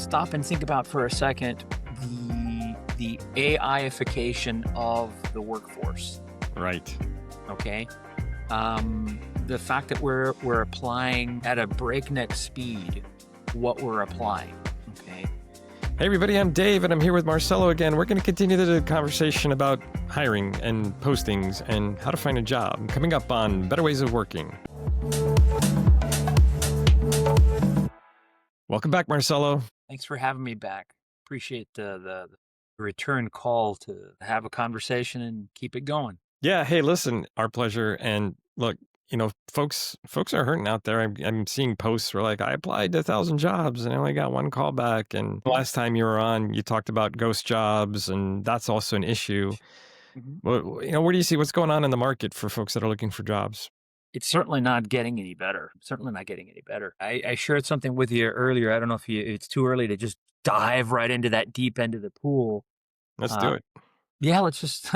stop and think about for a second the AIification of the workforce. Right. Okay. The fact that we're applying at a breakneck speed what we're applying. Okay. Hey everybody, I'm Dave and I'm here with Marcelo again. We're going to continue the conversation about hiring and postings and how to find a job coming up on Better Ways of Working. Welcome back, Marcelo. Thanks for having me back. Appreciate the return call to have a conversation and keep it going. Yeah. Hey, listen, our pleasure. And look, folks are hurting out there. I'm seeing posts where like, I applied to 1,000 jobs and I only got one callback. And last time you were on, you talked about ghost jobs, and that's also an issue. Mm-hmm. Where do you see what's going on in the market for folks that are looking for jobs? It's certainly not getting any better. I shared something with you earlier. I don't know if it's too early to just dive right into that deep end of the pool. Let's do it. Yeah, let's just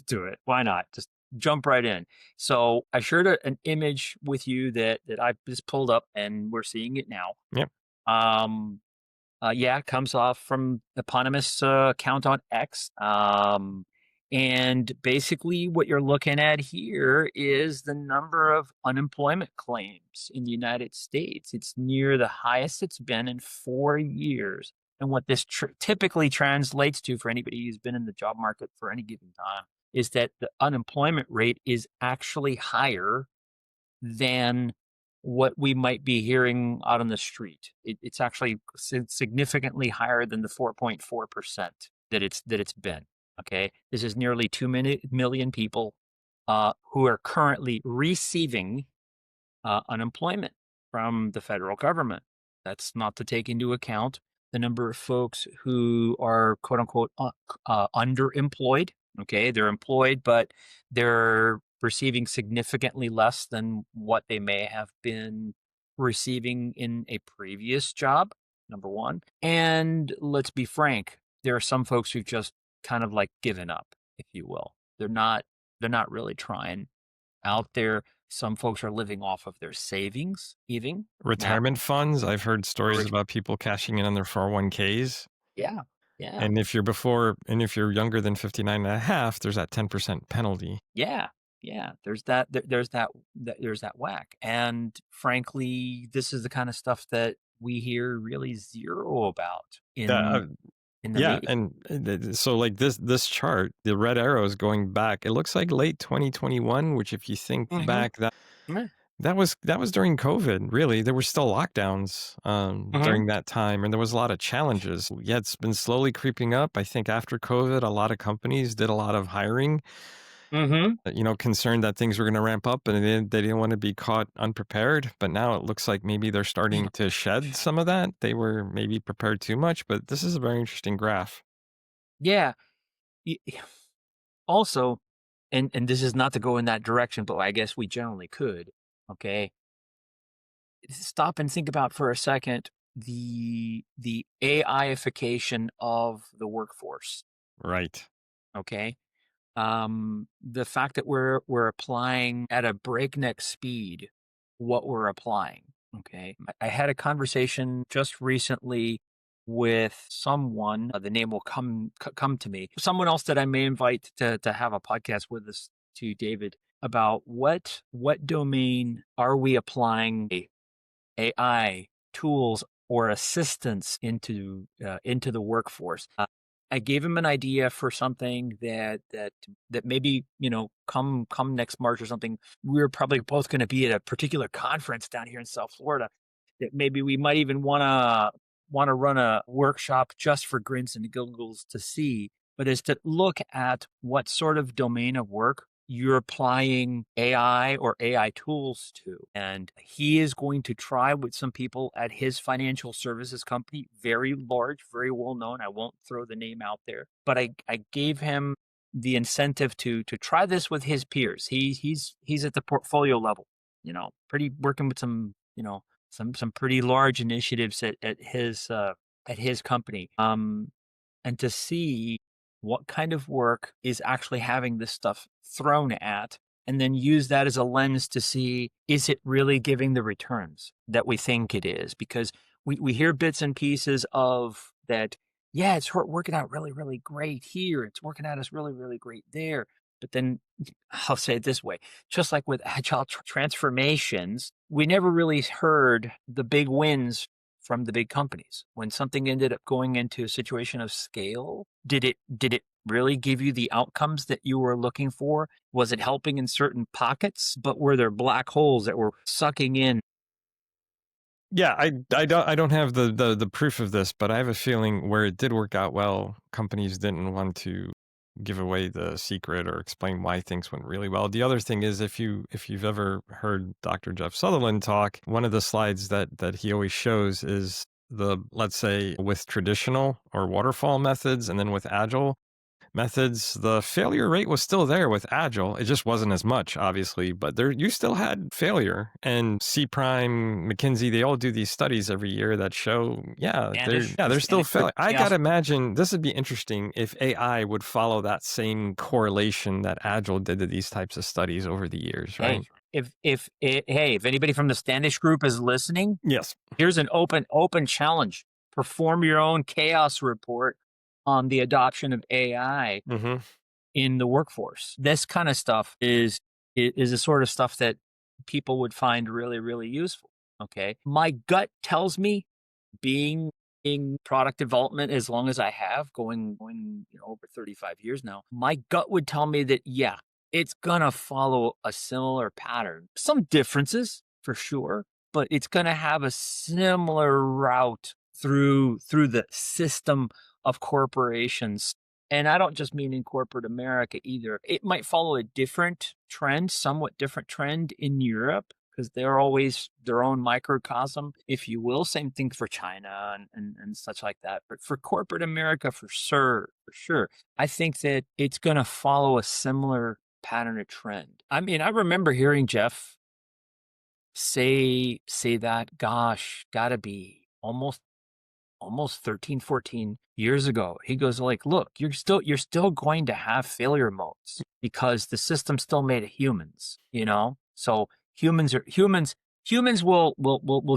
do it. Why not? Just jump right in. So I shared an image with you that I just pulled up, and we're seeing it now. Yep. It comes off from eponymous account on X. And basically what you're looking at here is the number of unemployment claims in the United States. It's near the highest it's been in 4 years. And what this typically translates to for anybody who's been in the job market for any given time is that the unemployment rate is actually higher than what we might be hearing out on the street. It's actually significantly higher than the 4.4% that it's been. Okay, this is nearly 2 million people who are currently receiving unemployment from the federal government. That's not to take into account the number of folks who are quote unquote underemployed. Okay, they're employed, but they're receiving significantly less than what they may have been receiving in a previous job, number one. And let's be frank, there are some folks who've just kind of like given up, if you will. They're not really trying out there. Some folks are living off of their savings, even retirement funds. I've heard stories about people cashing in on their 401ks. Yeah. And if you're younger than 59 and a half, there's that 10% penalty. Yeah. There's that whack. And frankly, this is the kind of stuff that we hear really zero about in the media. And so like this chart, the red arrow is going back. It looks like late 2021, which if you think back, that was during COVID. Really, there were still lockdowns during that time, and there was a lot of challenges. Yeah, it's been slowly creeping up. I think after COVID, a lot of companies did a lot of hiring. Concerned that things were going to ramp up, and they didn't want to be caught unprepared. But now it looks like maybe they're starting to shed some of that. They were maybe prepared too much, but this is a very interesting graph. Yeah. Also, and this is not to go in that direction, but I guess we generally could. Okay. Stop and think about for a second the AIification of the workforce. Right. Okay. The fact that we're applying at a breakneck speed what we're applying. Okay. I had a conversation just recently with someone, the name will come to me, someone else that I may invite to have a podcast with us to David, about what domain are we applying AI tools or assistance into the workforce. I gave him an idea for something that maybe, come next March or something, we're probably both going to be at a particular conference down here in South Florida, that maybe we might even want to run a workshop just for grins and giggles to see, but is to look at what sort of domain of work you're applying AI or AI tools to. And he is going to try with some people at his financial services company, very large, very well known. I won't throw the name out there, but I gave him the incentive to try this with his peers. He's at the portfolio level, pretty working with some, some pretty large initiatives at his company. And to see what kind of work is actually having this stuff thrown at, and then use that as a lens to see, is it really giving the returns that we think it is? Because we hear bits and pieces of that. Yeah, it's working out really, really great here. It's working out as really, really great there. But then I'll say it this way, just like with agile transformations, we never really heard the big wins from the big companies. When something ended up going into a situation of scale, did it really give you the outcomes that you were looking for? Was it helping in certain pockets, but were there black holes that were sucking in? Yeah, I don't have the proof of this, but I have a feeling where it did work out well, companies didn't want to give away the secret or explain why things went really well. The other thing is if you've ever heard Dr. Jeff Sutherland talk, one of the slides that he always shows is the, let's say, with traditional or waterfall methods and then with agile methods, the failure rate was still there with agile. It just wasn't as much, obviously, but there you still had failure. And C Prime, McKinsey, they all do these studies every year that show, there's still failure. I gotta imagine this would be interesting if AI would follow that same correlation that agile did to these types of studies over the years, right? Hey, if anybody from the Standish group is listening, Yes. here's an open challenge. Perform your own chaos report on the adoption of AI Hmm. in the workforce. This kind of stuff is the sort of stuff that people would find really, really useful. Okay. My gut tells me, being in product development as long as I have, going over 35 years now, my gut would tell me that yeah, it's gonna follow a similar pattern. Some differences for sure, but it's gonna have a similar route through the system of corporations. And I don't just mean in corporate America either. It might follow a different trend, somewhat different trend in Europe, because they're always their own microcosm, if you will. Same thing for China and such like that. But for corporate America, for sure, I think that it's going to follow a similar pattern of trend. I mean, I remember hearing Jeff say that, gosh, gotta be almost 13, 14 years ago. He goes like, look, you're still going to have failure modes because the system's still made of humans. So humans will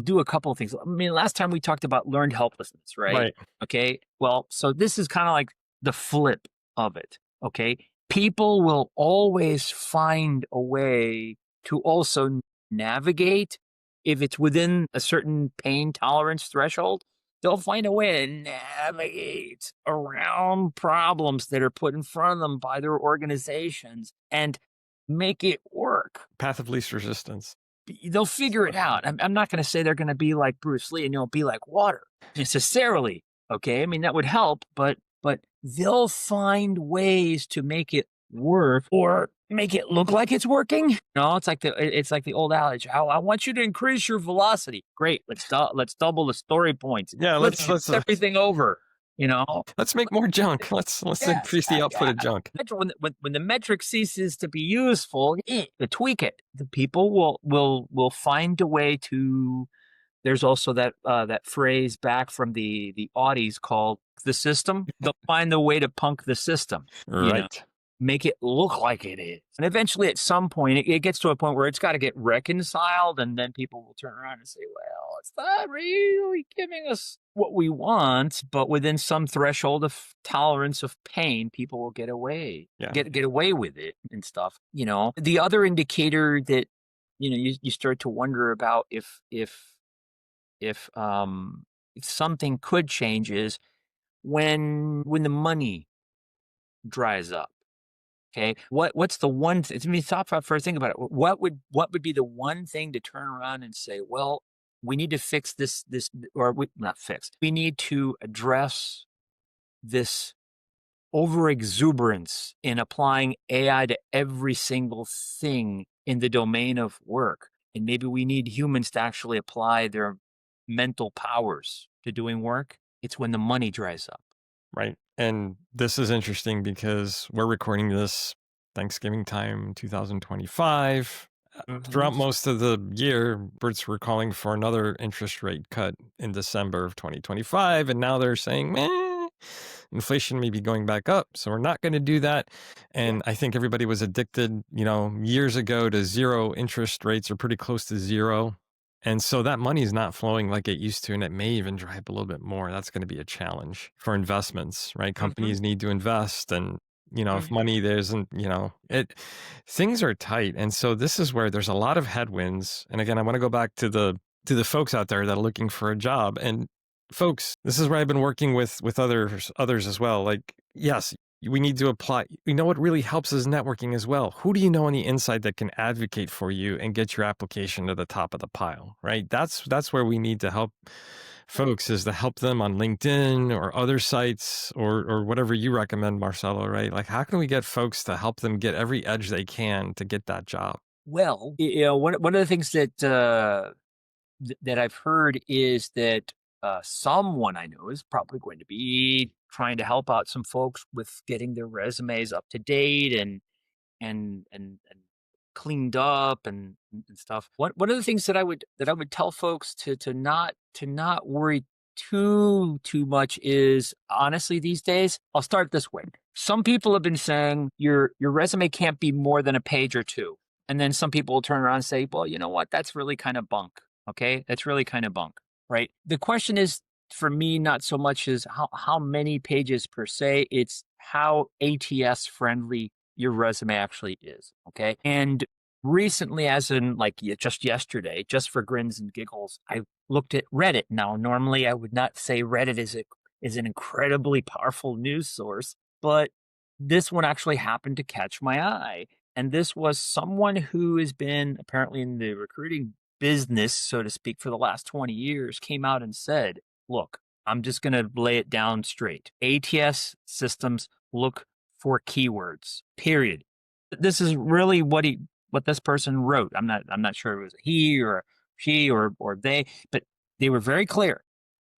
do a couple of things. I mean, last time we talked about learned helplessness, right? Right. Okay. Well, so this is kind of like the flip of it. Okay. People will always find a way to also navigate if it's within a certain pain tolerance threshold. They'll find a way to navigate around problems that are put in front of them by their organizations and make it work. Path of least resistance. They'll figure it out. I'm not going to say they're going to be like Bruce Lee and be like water necessarily. Okay, I mean that would help, but they'll find ways to make it work or make it look like it's working. No, it's like the old adage. I want you to increase your velocity. Great, let's double the story points. Yeah, Let's shift everything over. You know, let's make more junk. Let's yes, increase the output of junk. when the metric ceases to be useful, tweak it. The people will find a way to. There's also that phrase back from the Audis called the system. They'll find the way to punk the system. Right. Make it look like it is. And eventually, at some point, it gets to a point where it's got to get reconciled, and then people will turn around and say, well, it's not really giving us what we want, but within some threshold of tolerance of pain, people will get away, Yeah. get away with it and stuff. The other indicator that, you start to wonder about if something could change is when the money dries up. Okay. What's the one thing? I mean, stop for a think about it. What would be the one thing to turn around and say, well, we need to fix this, or not fix. We need to address this over exuberance in applying AI to every single thing in the domain of work. And maybe we need humans to actually apply their mental powers to doing work. It's when the money dries up. Right. And this is interesting because we're recording this Thanksgiving time, 2025. Throughout most of the year, experts were calling for another interest rate cut in December of 2025. And now they're saying, inflation may be going back up. So we're not going to do that. And I think everybody was addicted, years ago to zero interest rates or pretty close to zero. And so that money is not flowing like it used to, and it may even dry up a little bit more. That's going to be a challenge for investments, right? Mm-hmm. Companies need to invest, and if Mm-hmm. money there isn't, things are tight. And so this is where there's a lot of headwinds. And again, I want to go back to the folks out there that are looking for a job. And folks, this is where I've been working with others as well. Like, yes, we need to apply. What really helps is networking as well. Who do you know on the inside that can advocate for you and get your application to the top of the pile, right? That's where we need to help folks, is to help them on LinkedIn or other sites, or whatever you recommend, Marcelo, right? Like, how can we get folks to help them get every edge they can to get that job? Well, one of the things that that I've heard is that someone I know is probably going to be trying to help out some folks with getting their resumes up to date and cleaned up and stuff. One of the things that I would tell folks to not worry too much is, honestly, these days, I'll start this way. Some people have been saying your resume can't be more than a page or two. And then some people will turn around and say, well, you know what? That's really kind of bunk. Okay. That's really kind of bunk. Right. The question is, for me, not so much as how many pages per se, it's how ATS friendly your resume actually is. Okay. And recently, as in like just yesterday, just for grins and giggles, I looked at Reddit. Now, normally I would not say Reddit is an incredibly powerful news source, but this one actually happened to catch my eye. And this was someone who has been apparently in the recruiting business, so to speak, for the last 20 years, came out and said, look, I'm just going to lay it down straight. ATS systems look for keywords, period. This is really what this person wrote. I'm not sure it was a he or she or they, but they were very clear.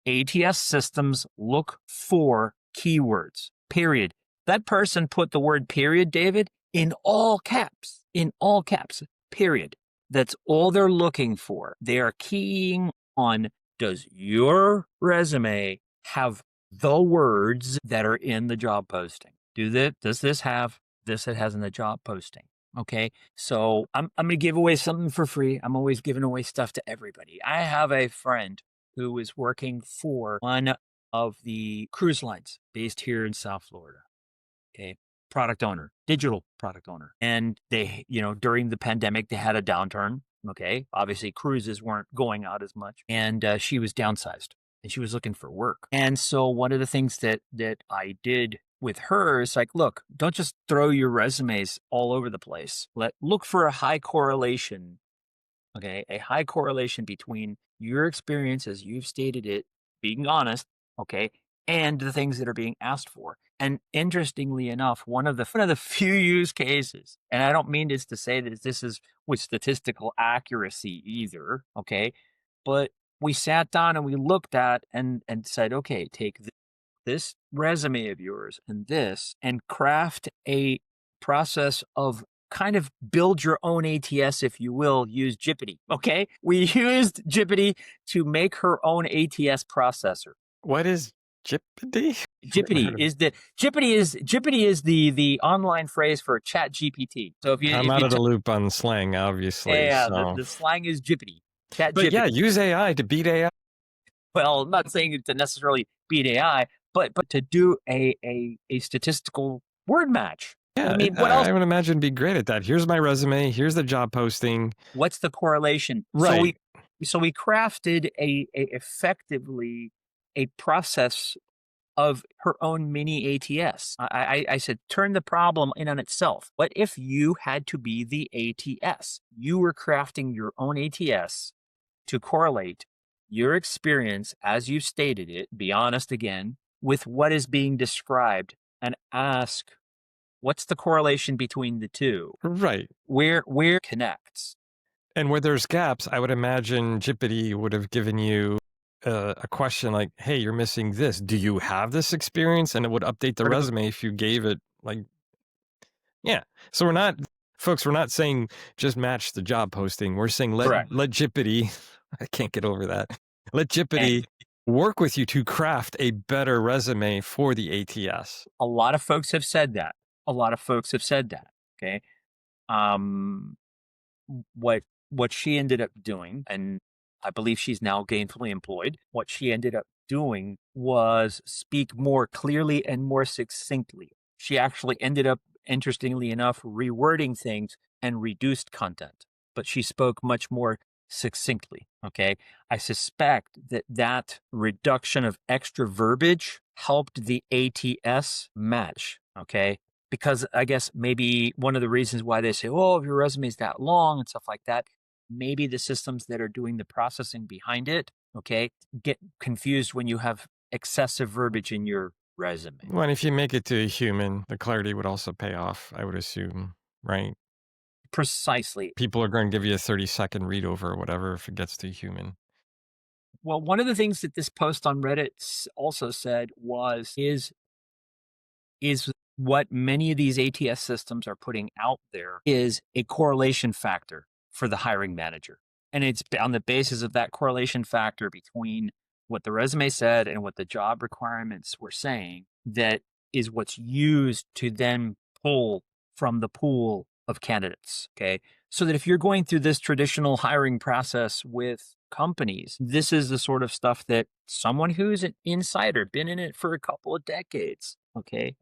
ATS systems look for keywords, period. That person put the word period, David, in all caps, period. That's all they're looking for. They are keying on, does your resume have the words that are in the job posting? Does this have this it has in the job posting? Okay. So I'm gonna give away something for free. I'm always giving away stuff to everybody. I have a friend who is working for one of the cruise lines based here in South Florida. Okay. Product owner, digital product owner. And they, during the pandemic, they had a downturn. Okay. Obviously, cruises weren't going out as much. And she was downsized and she was looking for work. And so one of the things that I did with her is like, look, don't just throw your resumes all over the place. Look for a high correlation. Okay, a high correlation between your experience as you've stated it, being honest, okay, and the things that are being asked for. And interestingly enough, one of the few use cases, and I don't mean this to say that this is with statistical accuracy either, okay, but we sat down and we looked at and said, okay, take this resume of yours and craft a process of kind of build your own ATS, if you will, use Gippity. Okay. We used Gippity to make her own ATS processor. What is Gippity? Never Gippity heard of it. is the Gippity is the online phrase for Chat GPT. So I'm if out you of the loop on slang, obviously. yeah, So, the slang is Gippity. Chat but yeah, Gippity. use AI to beat AI. Well, I'm not saying it to necessarily beat AI, but to do a statistical word match. I Yeah, mean, what else? I would imagine be great at that. Here's my resume. Here's the job posting. What's the correlation? So Right. we crafted a effectively a process of her own mini ATS. I said, turn the problem in on itself. What if you had to be the ATS? You were crafting your own ATS to correlate your experience as you stated it, be honest again, with what is being described and ask, what's the correlation between the two? Right. Where connects? And where there's gaps, I would imagine Gippity would have given you a question like, "Hey, you're missing this. Do you have this experience?" And it would update the resume if you gave it like, yeah. So folks, we're not saying just match the job posting. We're saying Correct. let Gippity, I can't get over that. Let And Gippity work with you to craft a better resume for the ATS. a lot of folks have said that. A lot of folks have said that. Okay. Um, what she ended up doing, and I believe she's now gainfully employed. What she ended up doing was speak more clearly and more succinctly. She actually ended up, interestingly enough, rewording things and reduced content, but she spoke much more succinctly. Okay. I suspect that that reduction of extra verbiage helped the ATS match. Okay. Because I guess maybe one of the reasons why they say, oh, if your resume is that long and stuff like that, maybe the systems that are doing the processing behind it, okay, get confused when you have excessive verbiage in your resume. Well, and if you make it to a human, the clarity would also pay off, I would assume, right? Precisely. People are going to give you a 30-second read over or whatever if it gets to a human. Well, one of the things that this post on Reddit also said was is what many of these ATS systems are putting out there is a correlation factor for the hiring manager. And it's on the basis of that correlation factor between what the resume said and what the job requirements were saying that is what's used to then pull from the pool of candidates. Okay. So that if you're going through this traditional hiring process with companies, this is the sort of stuff that someone who's an insider, been in it for a couple of decades, okay,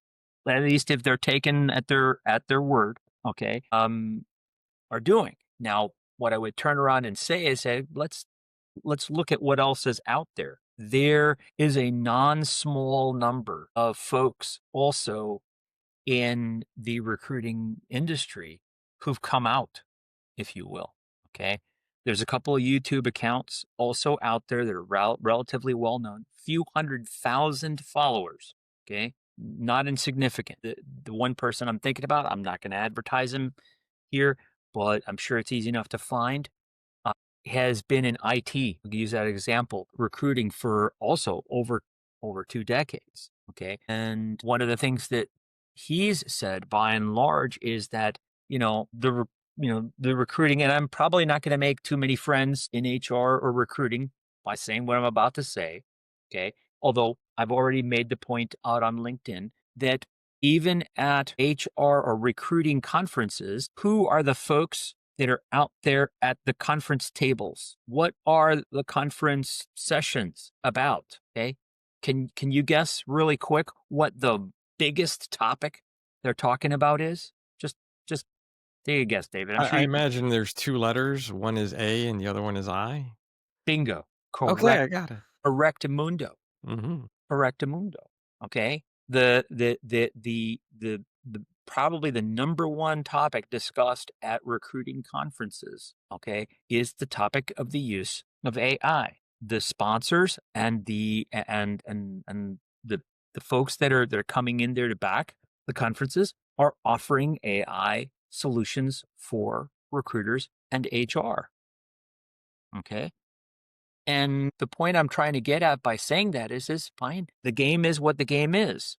at least if they're taken at their word, okay, are doing. Now, what I would turn around and say is, hey, let's look at what else is out there. There is a non-small number of folks also in the recruiting industry who've come out, if you will. Okay. There's a couple of YouTube accounts also out there that are relatively well known, few 100,000 followers. Okay. Not insignificant. The one person I'm thinking about, I'm not going to advertise him here, but I'm sure it's easy enough to find. uh, has been in IT, I'll use that example, recruiting for also over 2 decades. Okay. And one of the things that he's said by and large is that, the recruiting, and I'm probably not going to make too many friends in HR or recruiting by saying what I'm about to say. Okay. Although I've already made the point out on LinkedIn that even at HR or recruiting conferences, who are the folks that are out there at the conference tables? What are the conference sessions about? Okay. Can you guess really quick what the biggest topic they're talking about is? Just take a guess, David. I'm sure I you imagine there's two letters. One is A and the other one is I. bingo. Okay, Correct. I got it. Correctamundo. Hmm. Correctamundo. Okay. The probably the number one topic discussed at recruiting conferences, okay, is the topic of the use of AI. The sponsors and the folks that are coming in there to back the conferences are offering AI solutions for recruiters and HR. Okay. And the point I'm trying to get at by saying that is fine. The game is what the game is.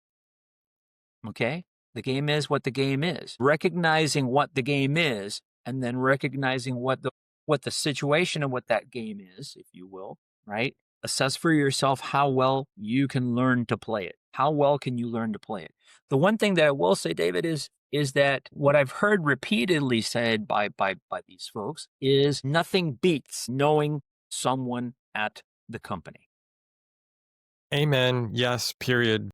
Okay. The game is what the game is. Recognizing what the game is and then recognizing what the situation and what that game is, if you will, right? Assess for yourself how well you can learn to play it. How well can you learn to play it? The one thing that I will say, David, is that what I've heard repeatedly said by these folks is nothing beats knowing someone at the company. Amen. Yes, period.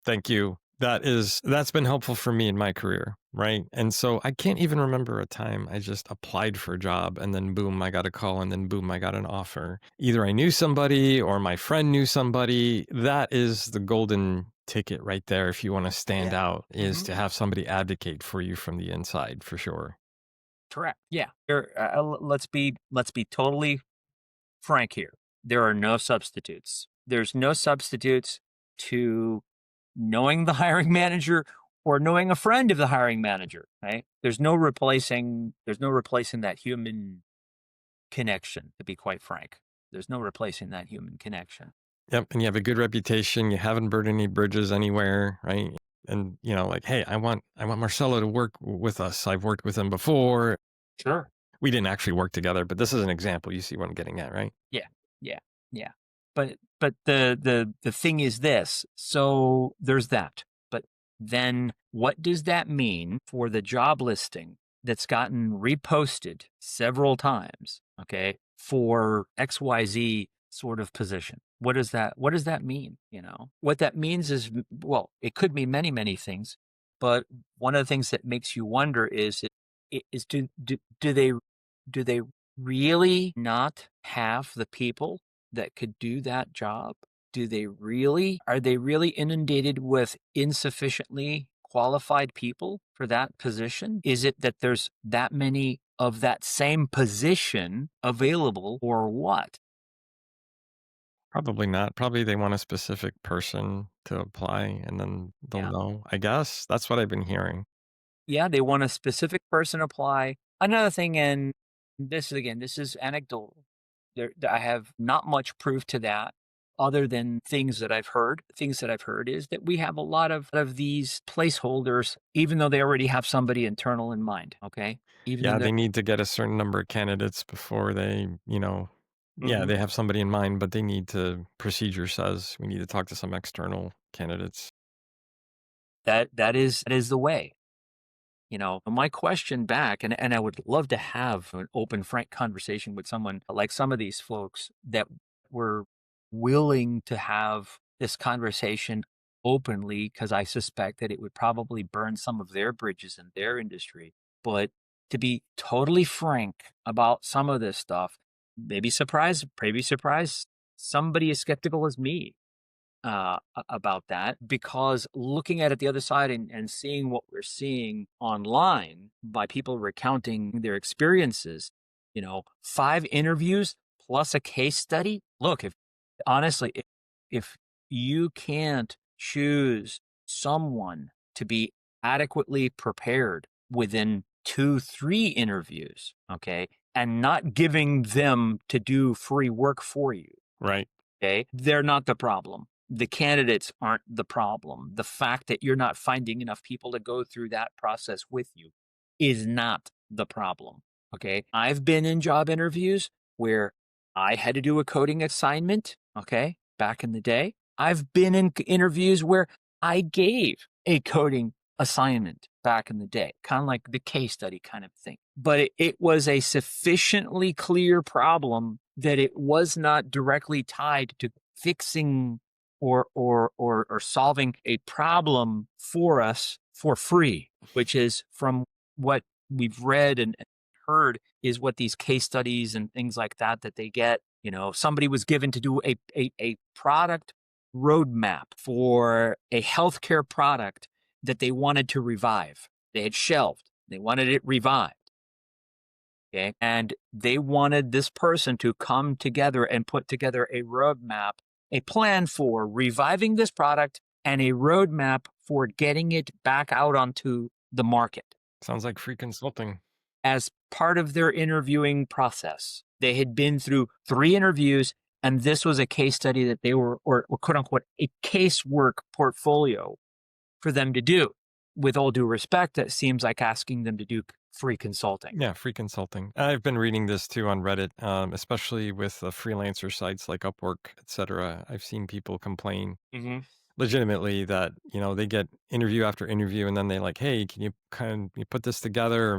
Thank you. That's been helpful for me in my career, right? And so I can't even remember a time I just applied for a job and then boom, I got a call and then boom, I got an offer. Either I knew somebody or my friend knew somebody. That is the golden ticket right there if you want to stand Yeah. out, is Hmm. to have somebody advocate for you from the inside for sure. Correct. Yeah. Let's be totally frank here. There are no substitutes. There's no substitutes to knowing the hiring manager or knowing a friend of the hiring manager, right? There's no replacing that human connection, to be quite frank. There's no replacing that human connection. Yep, and you have a good reputation, you haven't burned any bridges anywhere, right? And, like, "Hey, I want Marcelo to work with us. I've worked with him before." Sure. We didn't actually work together, but this is an example. You see what I'm getting at, right? Yeah. Yeah. Yeah. But the thing is this. So there's that. But then what does that mean for the job listing that's gotten reposted several times? okay, for XYZ sort of position. What does that mean, you know? What that means is well, it could mean many, many things, but one of the things that makes you wonder is do they really not have the people that could do that job? Are they really inundated with insufficiently qualified people for that position? Is it that there's that many of that same position available or what? Probably not. Probably they want a specific person to apply and then they'll Yeah. know. I guess that's what I've been hearing. Yeah, they want a specific person apply. Another thing, and this is anecdotal. I have not much proof to that other than things that I've heard. Things that I've heard is that we have a lot of these placeholders, even though they already have somebody internal in mind. Okay. Even though Yeah, they're they need to get a certain number of candidates before they, yeah, Mhm. they have somebody in mind, but they need to, procedure says we need to talk to some external candidates. that is the way. You know, my question back, and I would love to have an open, frank conversation with someone like some of these folks that were willing to have this conversation openly, because I suspect that it would probably burn some of their bridges in their industry. But to be totally frank about some of this stuff, maybe surprise somebody as skeptical as me about that, because looking at it the other side and seeing what we're seeing online by people recounting their experiences, 5 interviews plus a case study. Look, if honestly, if you can't choose someone to be adequately prepared within 2, 3 interviews, okay, and not giving them to do free work for you, Right. okay, they're not the problem. The candidates aren't the problem. The fact that you're not finding enough people to go through that process with you is not the problem. Okay. I've been in job interviews where I had to do a coding assignment. Okay. Back in the day, I've been in interviews where I gave a coding assignment back in the day, kind of like the case study kind of thing. But it was a sufficiently clear problem that it was not directly tied to fixing or solving a problem for us for free, which is from what we've read and heard is what these case studies and things like that they get. Somebody was given to do a product roadmap for a healthcare product that they wanted to revive. They had shelved. They wanted it revived. Okay. And they wanted this person to come together and put together a roadmap, a plan for reviving this product and a roadmap for getting it back out onto the market Sounds like free consulting. as part of their interviewing process. They had been through 3 interviews, and this was a case study that they were, or quote unquote, a casework portfolio for them to do. With all due respect, that seems like asking them to do free consulting. Yeah, free consulting. I've been reading this too on Reddit, especially with freelancer sites like Upwork, etc. I've seen people complain Hmm. legitimately that they get interview after interview, and then they like, hey, can you put this together,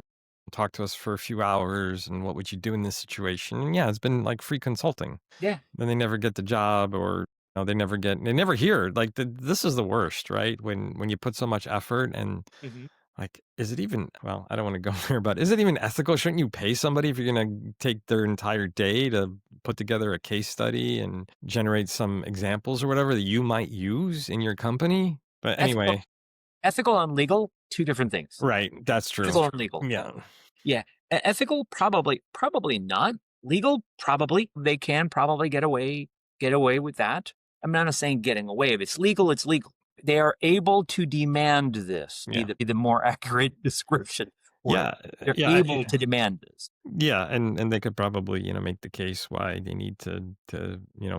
talk to us for a few hours, and what would you do in this situation? And yeah, it's been like free consulting. Yeah. Then they never get the job, or they never hear. Like this is the worst, right? When you put so much effort and Hmm. like, is it even, well, I don't want to go there, but is it even ethical? Shouldn't you pay somebody if you're going to take their entire day to put together a case study and generate some examples or whatever that you might use in your company? But Ethical, anyway, ethical and legal, two different things. right. That's true. Ethical and legal. Yeah. Yeah. Ethical, probably not. Legal, probably. They can probably get away with that. I'm not saying getting away. If it's legal, it's legal. They are able to demand this, be Yeah. the more accurate description for it. Yeah. They're Yeah. able to demand this. Yeah, and they could probably, make the case why they need to,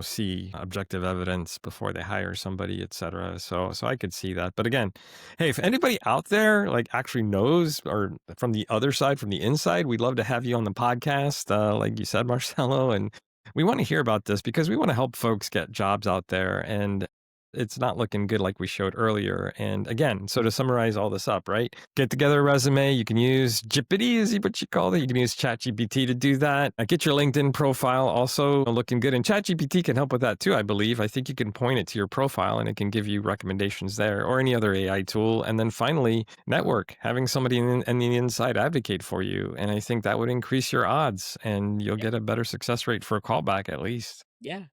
see objective evidence before they hire somebody, et cetera. So I could see that. But again, hey, if anybody out there like actually knows or from the other side, from the inside, we'd love to have you on the podcast, like you said, Marcelo. And we want to hear about this because we want to help folks get jobs out there. And it's not looking good like we showed earlier. And again, so to summarize all this up, right? Get together a resume. You can use Gippity, is what you call it. You can use ChatGPT to do that. Get your LinkedIn profile also looking good. And ChatGPT can help with that too, I believe. I think you can point it to your profile and it can give you recommendations there or any other AI tool. And then finally, network, having somebody in the inside advocate for you. And I think that would increase your odds and you'll Yeah. get a better success rate for a callback at least. Yeah.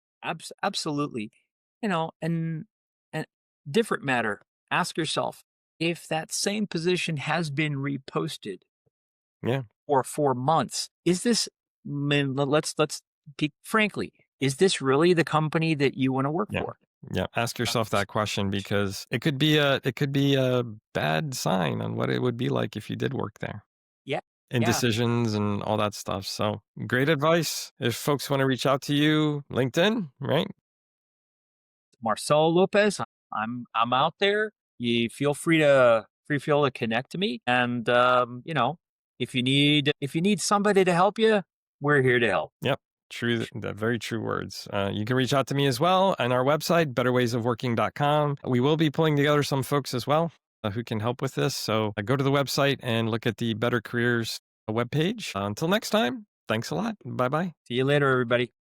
Absolutely. And different matter. Ask yourself if that same position has been reposted Yeah. for 4 months. Is this? Let's be frankly. Is this really the company that you want to work Yeah. for? Yeah, ask Uh, yourself that question because it could be a bad sign on what it would be like if you did work there yeah. and Yeah. decisions and all that stuff. So, great advice. If folks want to reach out to you, LinkedIn, right? Marcelo Lopez. I'm out there. You feel to connect to me, and if you need somebody to help you, we're here to help. Yep. True, that very true words. You can reach out to me as well on our website, betterwaysofworking.com. We will be pulling together some folks as well who can help with this. So go to the website and look at the Better Careers webpage. Until next time, thanks a lot. Bye bye. See you later, everybody.